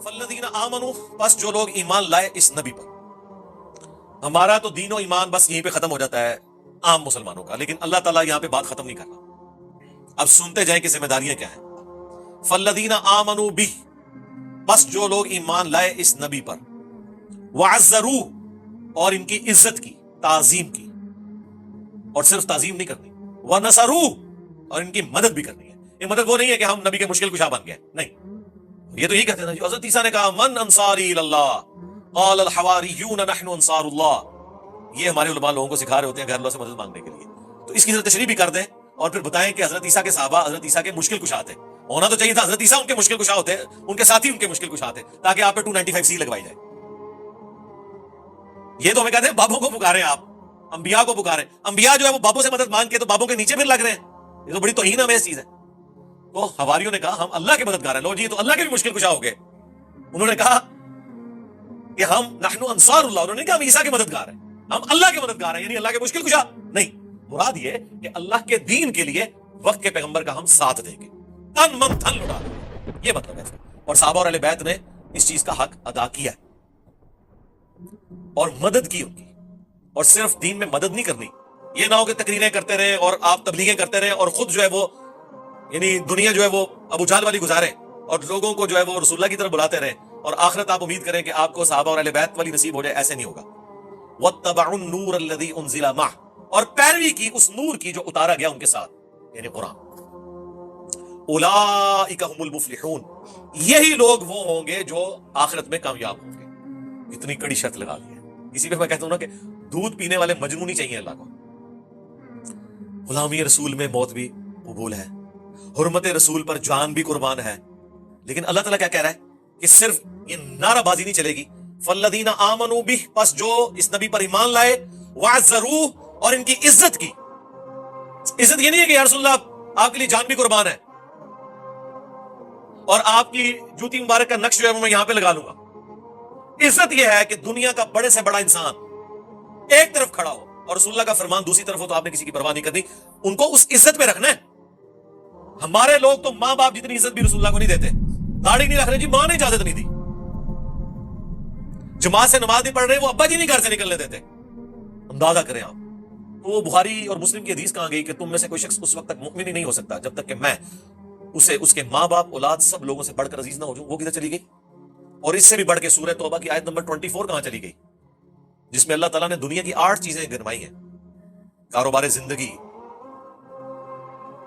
فالذین آمنوا، بس جو لوگ ایمان لائے اس نبی پر. ہمارا تو دین و ایمان بس یہیں پہ ختم ہو جاتا ہے عام مسلمانوں کا، لیکن اللہ تعالیٰ یہاں پہ بات ختم نہیں کر رہا. اب سنتے جائیں کہ ذمہ داریاں کیا ہیں. فالذین آمنوا بہ، بس جو لوگ ایمان لائے اس نبی پر، وعزروہ، اور ان کی عزت کی، تعظیم کی، اور صرف تعظیم نہیں کرنی، ونصروہ، اور ان کی مدد بھی کرنی ہے. یہ مدد وہ نہیں ہے کہ ہم نبی کے مشکل کشا بن گئے، نہیں. یہ تو یہی کہتے ہیں جو حضرت عیسیٰ نے کہا من انصاری اللہ قال الحواریون نحن انصار اللہ. یہ ہمارے علماء لوگوں کو سکھا رہے ہوتے ہیں غیر اللہ سے مدد مانگنے کے لیے. تو اس کی ذرا تشریح بھی کر دیں اور پھر بتائیں کہ حضرت عیسیٰ کے صحابہ حضرت عیسیٰ کے مشکل کشا تھے. ہونا تو چاہیے تھا حضرت عیسیٰ ان کے مشکل کشا ہوتے، ان کے ساتھی ان کے مشکل کشا تھے، تاکہ آپ پہ 295C لگوائی جائے. یہ تو ہمیں کہتے ہیں بابوں کو پکارے، آپ انبیاء کو پکارے. انبیاء جو ہے وہ بابوں سے مدد مانگ کے تو بابوں کے نیچے پھر لگ رہے ہیں. یہ تو بڑی توہین آمیز چیز ہے. تو حواریوں نے کہا ہم اللہ کے مددگار ہیں. لو جی، تو اللہ کے بھی مشکل کشا ہو گئے. انہوں نے کہا کہ ہم نحن انصار اللہ، انہوں نے کہا ہم عیسیٰ کے مددگار ہیں، ہم اللہ کے مددگار ہیں، یعنی اللہ کے مشکل کشا نہیں. مراد یہ کہ اللہ کے دین کے لیے وقت کے پیغمبر کا ہم ساتھ دیں گے، تن من دھن لٹا دیں گے. یہ مطلب ہے. اور صحابہ اور اہل بیت نے اس چیز کا حق ادا کیا اور مدد کی ان کی. اور صرف دین میں مدد نہیں کرنی. یہ نہ ہو کہ تقریریں کرتے رہے اور آپ تبلیغیں کرتے رہے اور خود جو ہے وہ یعنی دنیا جو ہے وہ ابو جہل والی گزارے اور لوگوں کو جو ہے وہ رسول اللہ کی طرف بلاتے رہے اور آخرت آپ امید کریں کہ آپ کو صحابہ اور اہل بیت والی نصیب ہو جائے. ایسے نہیں ہوگا. وَاتَّبَعُوا النُّورَ الَّذِي أُنزِلَ مَعَهُ، اور پیروی کی اس نور کی جو اتارا گیا ان کے ساتھ، یعنی قرآن. اولئک هم المفلحون، یہی لوگ وہ ہوں گے جو آخرت میں کامیاب ہوں گے. اتنی کڑی شرط لگا دی ہے. اسی پہ میں کہتا ہوں نا کہ دودھ پینے والے مجنون ہی چاہیے اللہ کو. غلامی رسول میں موت بھی قبول ہے، حرمت رسول پر جان بھی قربان ہے. لیکن اللہ تعالیٰ کیا کہہ رہا ہے کہ صرف یہ نعرہ بازی نہیں چلے گی. فالذین آمنوا بہ، پس جو اس نبی پر ایمان لائے، وعزروہ، اور ان کی عزت کی. عزت یہ نہیں ہے کہ یا رسول اللہ آپ کے لیے جان بھی قربان ہے اور آپ کی جوتی مبارک کا نقش جو ہے میں یہاں پہ لگا لوں گا. عزت یہ ہے کہ دنیا کا بڑے سے بڑا انسان ایک طرف کھڑا ہو اور رسول اللہ کا فرمان دوسری طرف ہو تو آپ نے کسی کی پرواہ نہیں کرنی، ان کو اس عزت پہ رکھنا ہے. ہمارے لوگ تو ماں باپ جتنی عزت بھی رسول اللہ کو نہیں دیتے. داڑھی نہیں رکھ رہے جی، ماں نے اجازت نہیں دی. جماعت سے نماز نہیں پڑھ رہے، وہ ابا جی نہیں گھر سے نکلنے دیتے. اندازہ کریں آپ. تو وہ بخاری اور مسلم کی حدیث کہاں گئی کہ تم میں سے کوئی شخص اس وقت تک مؤمن ہی نہیں ہو سکتا جب تک کہ میں اسے اس کے ماں باپ اولاد سب لوگوں سے بڑھ کر عزیز نہ ہو جاؤں. وہ کدھر چلی گئی؟ اور اس سے بھی بڑھ کے سورہ توبہ کی آیت نمبر 24 کہاں چلی گئی، جس میں اللہ تعالیٰ نے دنیا کی 8 چیزیں گنوائی ہیں. کاروبار زندگی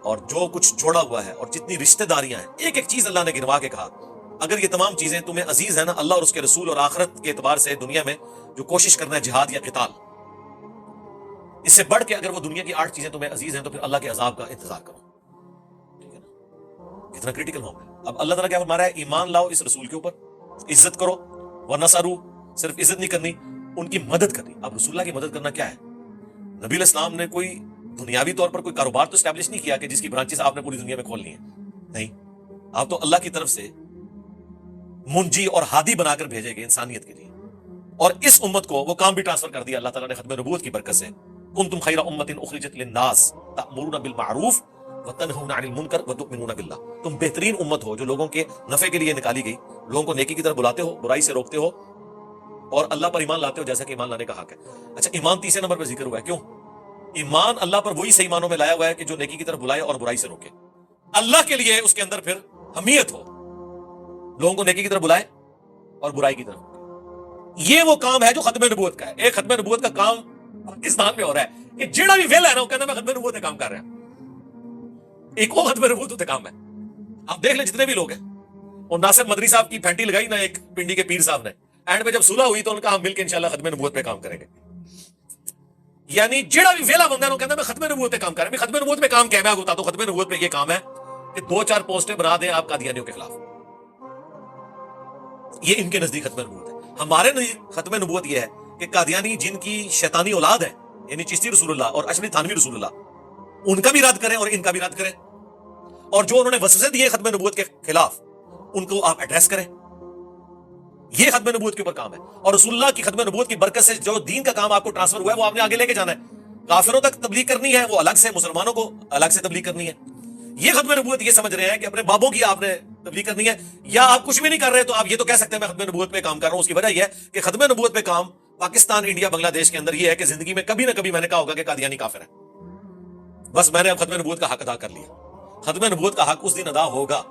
اور جو کچھ جوڑا ہوا ہے اور جتنی رشتہ داریاں ہیں، ایک ایک چیز اللہ نے گنوا کے کہا اگر یہ تمام چیزیں تمہیں عزیز ہیں نا، اللہ اور اس کے رسول اور آخرت کے اعتبار سے دنیا میں جو کوشش کرنا ہے جہاد یا قتال، اس سے بڑھ کے اگر وہ دنیا کی 8 چیزیں تمہیں عزیز ہیں تو پھر اللہ کے عذاب کا انتظار کرو. ٹھیک ہے نا؟ اتنا کریٹیکل ہو. اب اللہ تعالیٰ کیا فرما رہا ہے؟ ایمان لاؤ اس رسول کے اوپر، عزت کرو. ونصروا، صرف عزت نہیں کرنی، ان کی مدد کرنی. اب رسول اللہ کی مدد کرنا کیا ہے؟ نبی علیہ السلام نے کوئی دنیاوی طور پر کوئی کاروبار تو اسٹیبلش نہیں کیا کہ جس کی برانچز آپ نے پوری دنیا میں کھولنی ہے. نہیں، آپ تو اللہ کی طرف سے منجی اور ہادی بنا کر بھیجے گئے انسانیت کے لیے. اور اس امت کو وہ کام بھی ٹرانسفر کر دیا اللہ تعالیٰ نے ختم نبوت کی برکت سے. کنتم خیر امت اخرجت للناس تأمرون بالمعروف وتنہون عن المنکر وتؤمنون باللہ. تم بہترین امت ہو جو لوگوں کے نفع کے لیے نکالی گئی، لوگوں کو نیکی کی طرف بلاتے ہو، برائی سے روکتے ہو اور اللہ پر ایمان لاتے ہو جیسا کہ ایمان لانے کا حق ہے. اچھا، ایمان تیسرے نمبر پہ ذکر ہوا ہے. کیوں؟ ایمان اللہ پر وہی صحیح معنوں میں لایا ہوا ہے کہ جو نیکی کی طرف بلائے اور برائی سے روکے. اللہ کے لیے اس کے اندر پھر حمیت ہو، لوگوں کو نیکی کی طرف بلائے اور برائی کی طرف. یہ وہ کام ہے جو ختم نبوت کا ہے. ایک ختم نبوت کا کام پاکستان میں ہو رہا ہے کہ جڑا بھی ویلا ہے نا وہ کہنا میں ختم نبوت کا کام کر رہا ہوں. ایک وہ ختم نبوت کا کام ہے. آپ دیکھ لیں جتنے بھی لوگ ہیں. اور ناصر مدری صاحب کی پھینٹی لگائی نا ایک پنڈی کے پیر صاحب نے، اینڈ پہ جب صلح ہوئی تو ان کا ہم مل کے انشاءاللہ ختم نبوت پہ کام کریں گے. یعنی جڑا بھی ویلا بندہ ہے وہ کہنا میں ختم نبوت پہ کام کر رہا ہوں. ختم نبوت پہ کام کیا ہے؟ میں بتا دوں. ختم نبوت پہ یہ کام ہے کہ 2-4 پوسٹیں بنا دیں آپ قادیانیوں کے خلاف. یہ ان کے نزدیک ختم نبوت ہے. ہمارے نزدیک ختم نبوت یہ ہے کہ قادیانی جن کی شیطانی اولاد ہے، یعنی چشتی رسول اللہ اور اشعری تھانوی رسول اللہ، ان کا بھی رد کریں اور ان کا بھی رد کریں. اور جو انہوں نے وسوسے دیے ختم نبوت کے خلاف ان کو آپ ایڈریس کریں. یہ ختم نبوت کے اوپر کام ہے. اور رسول اللہ کی ختم نبوت کی برکت سے جو دین کا کام آپ کو ٹرانسفر ہوا ہے وہ آپ نے آگے لے کے جانا ہے. کافروں تک تبلیغ کرنی ہے وہ الگ سے، مسلمانوں کو الگ سے تبلیغ کرنی ہے. یہ ختم نبوت یہ سمجھ رہے ہیں کہ اپنے بابوں کی آپ نے تبلیغ کرنی ہے، یا آپ کچھ بھی نہیں کر رہے تو آپ یہ تو کہہ سکتے ہیں میں ختم نبوت پہ کام کر رہا ہوں. اس کی وجہ یہ ہے کہ ختم نبوت پہ کام پاکستان، انڈیا، بنگلہ دیش کے اندر یہ ہے کہ زندگی میں کبھی نہ کبھی میں نے کہا ہوگا کہ قادیانی کافر ہے. بس میں نے اب ختم نبوت کا حق ادا کر لیا. ختم نبوت کا حق اس دن ادا ہوگا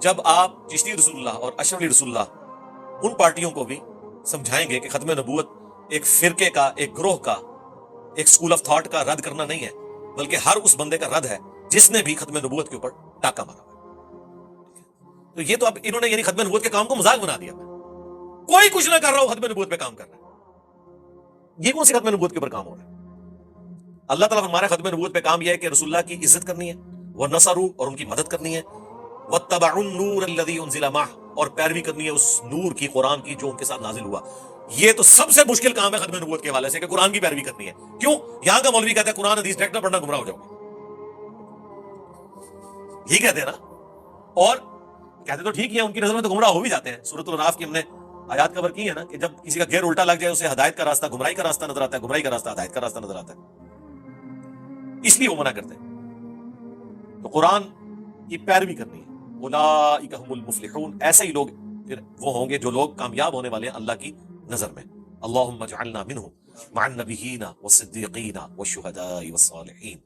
جب آپ چشتی رسول اللہ اور اشرف علی رسول اللہ ان پارٹیوں کو بھی سمجھائیں گے کہ ختم نبوت ایک فرقے کا، ایک گروہ کا، ایک سکول آف تھاٹ کا رد کرنا نہیں ہے، بلکہ ہر اس بندے کا رد ہے جس نے بھی ختم نبوت کے اوپر ٹاکا مارا. تو یہ تو اب انہوں نے یعنی ختم نبوت کے کام کو مذاق بنا دیا. کوئی کچھ نہ کر رہا ہو، ختم نبوت پہ کام کر رہا ہے. یہ کون سی ختم نبوت کے اوپر کام ہو رہا ہے؟ اللہ تعالیٰ ہمارا ختم نبوت پہ کام یہ ہے کہ رسول اللہ کی عزت کرنی ہے، وہ نصروا اور ان کی مدد کرنی ہے، واتبعوا النور الذی انزل معہ اور پیروی کرنی ہے اس نور کی، قرآن کی جو ان کے ساتھ نازل ہوا. یہ تو سب سے مشکل کام ہے ختم نبوت کے حوالے سے کہ قرآن کی پیروی کرنی ہے. کیوں؟ یہاں کا مولوی کہتا ہے قرآن حدیث ڈائریکٹ نہ پڑھنا گمراہ ہو جاؤ گے، یہی کہتے ہیں نا. اور کہتے تو ٹھیک ہے، ان کی نظر میں تو گمراہ ہو بھی جاتے ہیں. سورۃ الاعراف کی ہم نے آیات کور کی ہے نا کہ جب کسی کا گیئر الٹا لگ جائے اسے ہدایت کا راستہ گمراہی کا راستہ نظر آتا ہے، گمراہی کا راستہ ہدایت کا راستہ نظر آتا ہے، اس لیے وہ منع کرتے ہیں. تو قرآن کی پیروی کرنی ہے. اولئک هم المفلحون، ایسے ہی لوگ پھر وہ ہوں گے جو لوگ کامیاب ہونے والے ہیں اللہ کی نظر میں. اللہم اجعلنا منہم مع النبیین والصدیقین والشہداء والصالحین.